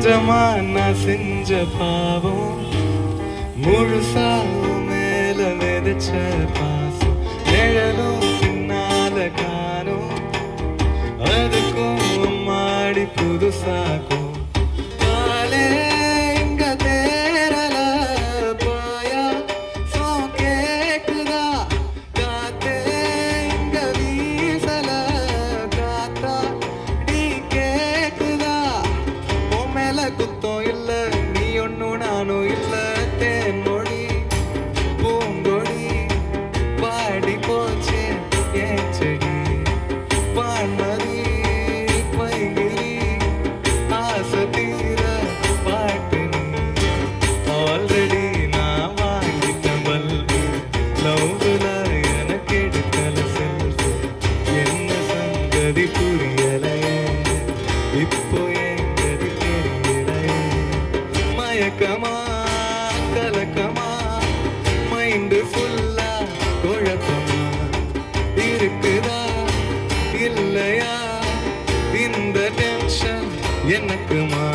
நிஜமா நான் செஞ்ச பாவம் முழுசா மேல விதைச்ச பாசம் நிழலும் பின்னால காணும் அதுக்கும் மாடி புதுசாக்கும் காலே இங்க தேரல பாயா சோ கேக்குதா காத்தே இங்க வீசல காத்தா நீ கேக்குதா உன் மேல குத்தம் இல்ல நீ ஒன்னும் நானும் இல்ல தேன்மொழி பூங்கொடி பாடி போச்சு ஏன் செடி பான்மதி பைகிரி ஆசை தீர பாட்டு நீ ஆல்ரெடி நான் வாங்கிட்ட பல்பு லவ்ல எனக்கு எடுக்கல செல்ஃபு என்ன சங்கதி புரியலையே இப்போ எங்கதி தெரியலையே மயக்கமா கலக்கமா மைண்டு ஃபுல்லா குழப்பமா இருக்குதா இல்லையா இந்த டென்ஷன் எனக்குமா